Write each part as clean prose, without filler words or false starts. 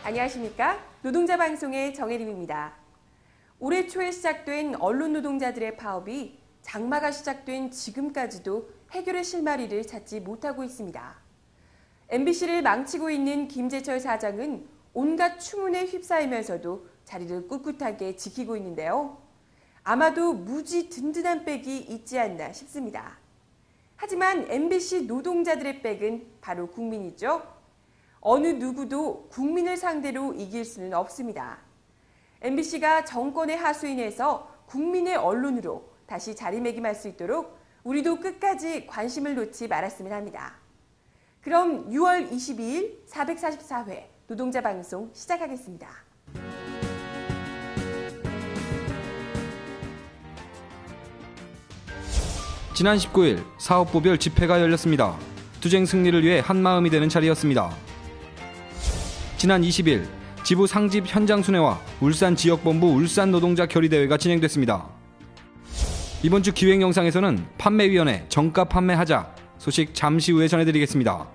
안녕하십니까? 노동자 방송의 정혜림입니다. 올해 초에 시작된 언론 노동자들의 파업이 장마가 시작된 지금까지도 해결의 실마리를 찾지 못하고 있습니다. MBC를 망치고 있는 김재철 사장은 온갖 추문에 휩싸이면서도 자리를 꿋꿋하게 지키고 있는데요. 아마도 무지 든든한 백이 있지 않나 싶습니다. 하지만 MBC 노동자들의 백은 바로 국민이죠. 어느 누구도 국민을 상대로 이길 수는 없습니다. MBC가 정권의 하수인에서 국민의 언론으로 다시 자리매김할 수 있도록 우리도 끝까지 관심을 놓지 말았으면 합니다. 그럼 6월 22일 444회 노동자 방송 시작하겠습니다. 지난 19일 사업부별 집회가 열렸습니다. 투쟁 승리를 위해 한마음이 되는 자리였습니다. 지난 20일 지부 상집 현장 순회와 울산 지역본부 울산 노동자 결의대회가 진행됐습니다. 이번 주 기획 영상에서는 판매위원회 정가 판매하자 소식 잠시 후에 전해드리겠습니다.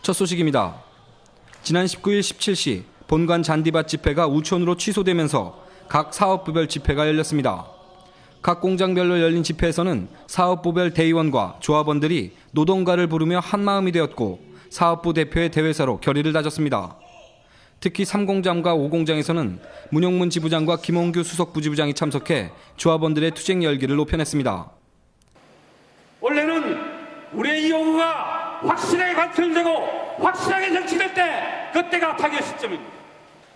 첫 소식입니다. 지난 19일 17시 본관 잔디밭 집회가 우천으로 취소되면서 각 사업부별 집회가 열렸습니다. 각 공장별로 열린 집회에서는 사업부별 대의원과 조합원들이 노동가를 부르며 한마음이 되었고 사업부 대표의 대회사로 결의를 다졌습니다. 특히 3공장과 5공장에서는 문용문 지부장과 김홍규 수석부지부장이 참석해 조합원들의 투쟁 열기를 높여냈습니다. 원래는 우리의 이용우가 확실하게 관철되고 확실하게 정치될 때 그때가 타결 시점입니다.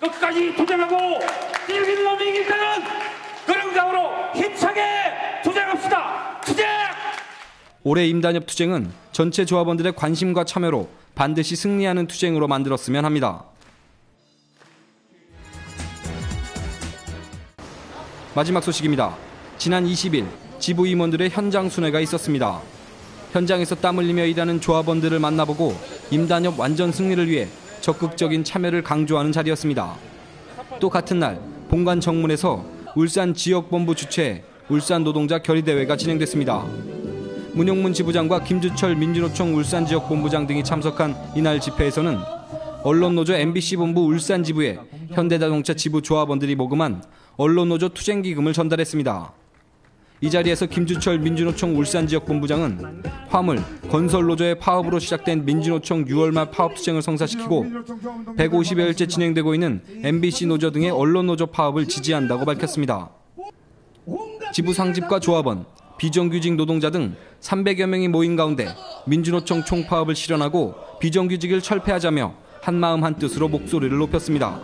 끝까지 투쟁하고 이기는 놈이 이길 때는 그릉장으로 힘차게 투쟁합시다. 투쟁! 올해 임단협 투쟁은 전체 조합원들의 관심과 참여로 반드시 승리하는 투쟁으로 만들었으면 합니다. 마지막 소식입니다. 지난 20일 지부 임원들의 현장 순회가 있었습니다. 현장에서 땀 흘리며 일하는 조합원들을 만나보고 임단협 완전 승리를 위해 적극적인 참여를 강조하는 자리였습니다. 또 같은 날 본관 정문에서 울산 지역본부 주최 울산 노동자 결의대회가 진행됐습니다. 문용문 지부장과 김주철 민주노총 울산 지역본부장 등이 참석한 이날 집회에서는 언론노조 MBC 본부 울산 지부에 현대자동차 지부 조합원들이 모금한 언론노조 투쟁기금을 전달했습니다. 이 자리에서 김주철 민주노총 울산 지역본부장은 화물, 건설노조의 파업으로 시작된 민주노총 6월 말 파업투쟁을 성사시키고 150여일째 진행되고 있는 MBC 노조 등의 언론노조 파업을 지지한다고 밝혔습니다. 지부 상집과 조합원, 비정규직 노동자 등 300여 명이 모인 가운데 민주노총 총파업을 실현하고 비정규직을 철폐하자며 한마음 한뜻으로 목소리를 높였습니다.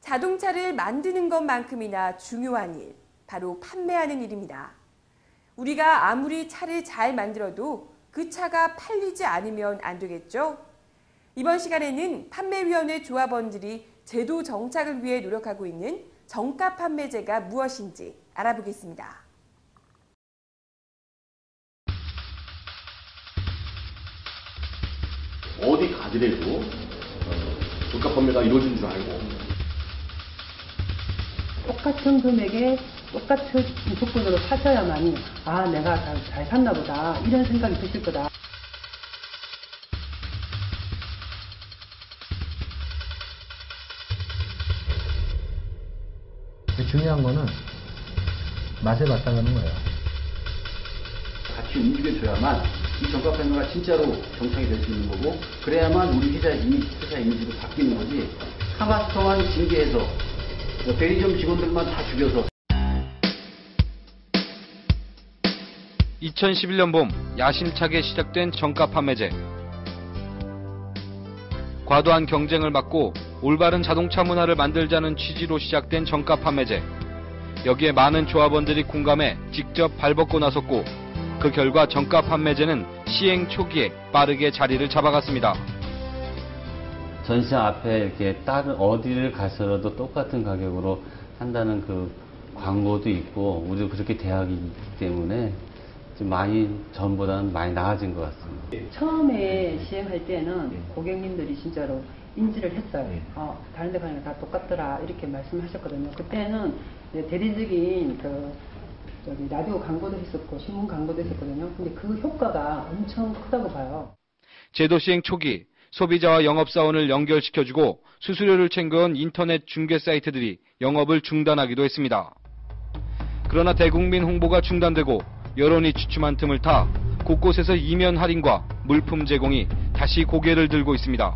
자동차를 만드는 것만큼이나 중요한 일, 바로 판매하는 일입니다. 우리가 아무리 차를 잘 만들어도 그 차가 팔리지 않으면 안 되겠죠? 이번 시간에는 판매위원회 조합원들이 제도 정착을 위해 노력하고 있는 정가 판매제가 무엇인지 알아보겠습니다. 어디 가더라도 정가 판매가 이루어진 줄 알고 똑같은 금액에 똑같은 조건으로 사셔야만이 내가 잘 샀나 보다 이런 생각이 드실 거다. 중요한 거는 맛에 맞다는 거예요. 같이 움직여줘야만 이 정가 판매가 진짜로 정착이 될 수 있는 거고 그래야만 우리 회사 이미지도 바뀌는 거지. 하마스 동안 징계해서 대리점 직원들만 다 죽여서 2011년 봄 야심차게 시작된 정가 판매제. 과도한 경쟁을 막고 올바른 자동차 문화를 만들자는 취지로 시작된 정가 판매제. 여기에 많은 조합원들이 공감해 직접 발벗고 나섰고 그 결과 정가 판매제는 시행 초기에 빠르게 자리를 잡아갔습니다. 전시장 앞에 이렇게 다른 어디를 가서라도 똑같은 가격으로 한다는 그 광고도 있고 우리도 그렇게 대하기 때문에 좀 많이 전보다는 많이 나아진 것 같습니다. 처음에 시행할 때는 고객님들이 진짜로 인지를 했어요. 다른 데 가니까 다 똑같더라 이렇게 말씀하셨거든요. 그때는 이제 대리적인 라디오 광고도 했었고 신문 광고도 했었거든요. 근데 그 효과가 엄청 크다고 봐요. 제도 시행 초기 소비자와 영업사원을 연결시켜주고 수수료를 챙겨온 인터넷 중개 사이트들이 영업을 중단하기도 했습니다. 그러나 대국민 홍보가 중단되고 여론이 주춤한 틈을 타 곳곳에서 이면 할인과 물품 제공이 다시 고개를 들고 있습니다.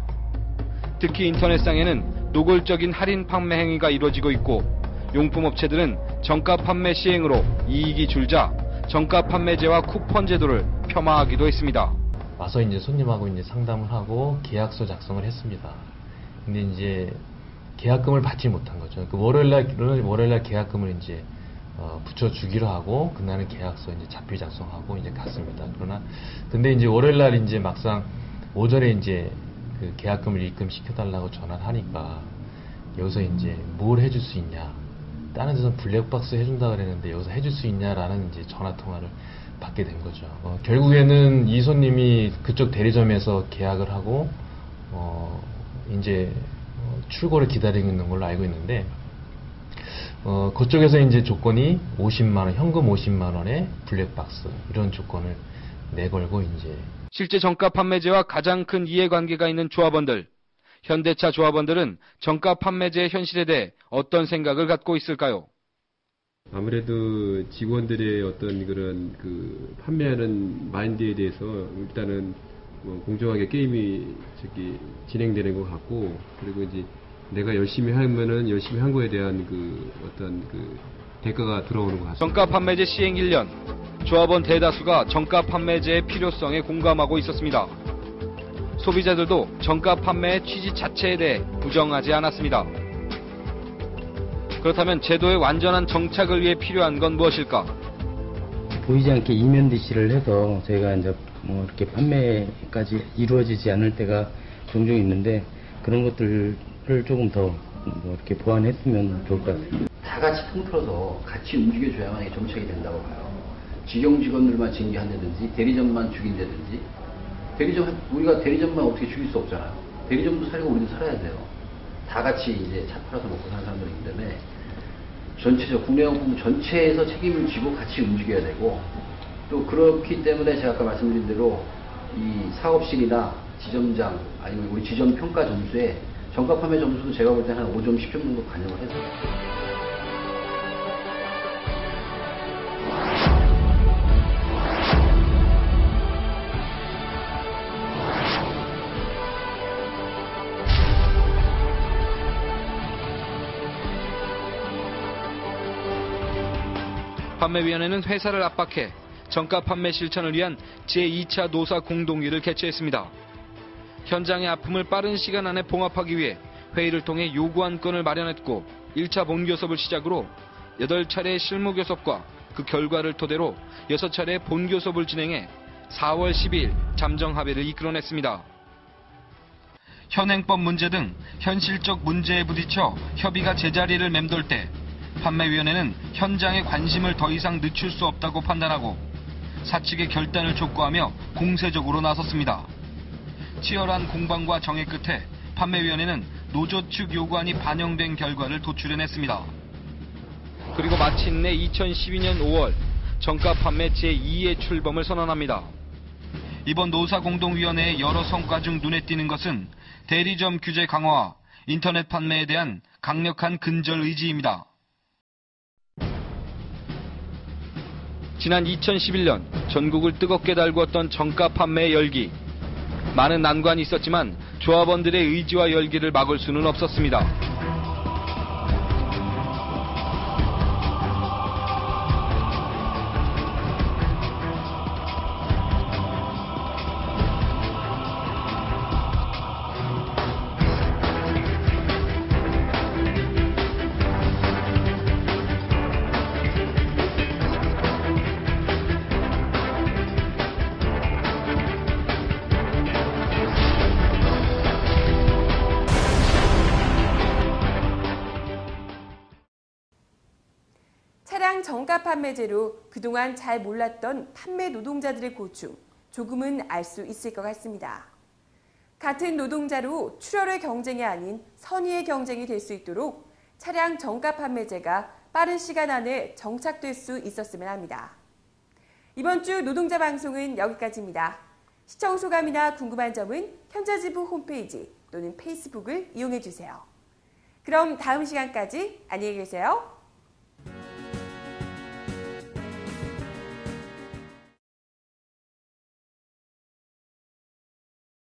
특히 인터넷상에는 노골적인 할인 판매 행위가 이루어지고 있고 용품업체들은 정가 판매 시행으로 이익이 줄자 정가 판매제와 쿠폰 제도를 폄하하기도 했습니다. 와서 이제 손님하고 이제 상담을 하고 계약서 작성을 했습니다. 근데 이제 계약금을 받지 못한 거죠. 그 월요일날 계약금을 이제 붙여주기로 하고 그날은 계약서 이제 자필 작성하고 이제 갔습니다. 근데 이제 월요일날 이제 막상 오전에 이제 그 계약금을 입금시켜달라고 전화를 하니까 여기서 이제 뭘 해줄 수 있냐, 다른 데서는 블랙박스 해준다 그랬는데 여기서 해줄 수 있냐라는 이제 전화 통화를 받게 된 거죠. 결국에는 이 손님이 그쪽 대리점에서 계약을 하고 이제 출고를 기다리고 있는 걸로 알고 있는데 그쪽에서 이제 조건이 50만 원, 현금 50만 원에 블랙박스 이런 조건을 내걸고 이제 실제 정가 판매제와 가장 큰 이해관계가 있는 조합원들. 현대차 조합원들은 정가 판매제의 현실에 대해 어떤 생각을 갖고 있을까요? 아무래도 직원들의 어떤 그런 그 판매하는 마인드에 대해서 일단은 뭐 공정하게 게임이 진행되는 것 같고, 그리고 이제 내가 열심히 하면은 열심히 한 거에 대한 그 어떤 그 대가가 들어오는 것 같습니다. 정가 판매제 시행 1년, 조합원 대다수가 정가 판매제의 필요성에 공감하고 있었습니다. 소비자들도 정가 판매의 취지 자체에 대해 부정하지 않았습니다. 그렇다면 제도의 완전한 정착을 위해 필요한 건 무엇일까? 보이지 않게 이면 대시를 해서 저희가 이제 뭐 이렇게 판매까지 이루어지지 않을 때가 종종 있는데 그런 것들을 조금 더 뭐 이렇게 보완했으면 좋을 것 같습니다. 다 같이 통틀어서 같이 움직여줘야만 이게 정착이 된다고 봐요. 직영 직원들만 징계한다든지 대리점만 죽인다든지 우리가 대리점만 어떻게 죽일 수 없잖아요. 대리점도 살고 우리도 살아야 돼요. 다 같이 이제 차 팔아서 먹고 사는 사람들이기 때문에 전체적 국내용품 전체에서 책임을 지고 같이 움직여야 되고, 또 그렇기 때문에 제가 아까 말씀드린 대로 이 사업실이나 지점장 아니면 우리 지점 평가 점수에 정가 판매 점수도 제가 볼 때 한 5점, 10점 정도 반영을 해서. 판매위원회는 회사를 압박해 정가 판매 실천을 위한 제2차 노사 공동회를 개최했습니다. 현장의 아픔을 빠른 시간 안에 봉합하기 위해 회의를 통해 요구한 건을 마련했고 1차 본교섭을 시작으로 8차례의 실무교섭과 그 결과를 토대로 6차례의 본교섭을 진행해 4월 12일 잠정합의를 이끌어냈습니다. 현행법 문제 등 현실적 문제에 부딪혀 협의가 제자리를 맴돌 때 판매위원회는 현장의 관심을 더 이상 늦출 수 없다고 판단하고 사측의 결단을 촉구하며 공세적으로 나섰습니다. 치열한 공방과 정해 끝에 판매위원회는 노조 측 요구안이 반영된 결과를 도출해냈습니다. 그리고 마침내 2012년 5월 정가 판매 제2의 출범을 선언합니다. 이번 노사공동위원회의 여러 성과 중 눈에 띄는 것은 대리점 규제 강화와 인터넷 판매에 대한 강력한 근절 의지입니다. 지난 2011년 전국을 뜨겁게 달구었던 정가 판매의 열기. 많은 난관이 있었지만 조합원들의 의지와 열기를 막을 수는 없었습니다. 차량 정가 판매제로 그동안 잘 몰랐던 판매 노동자들의 고충, 조금은 알 수 있을 것 같습니다. 같은 노동자로 출혈의 경쟁이 아닌 선의의 경쟁이 될 수 있도록 차량 정가 판매제가 빠른 시간 안에 정착될 수 있었으면 합니다. 이번 주 노동자 방송은 여기까지입니다. 시청 소감이나 궁금한 점은 현자지부 홈페이지 또는 페이스북을 이용해 주세요. 그럼 다음 시간까지 안녕히 계세요.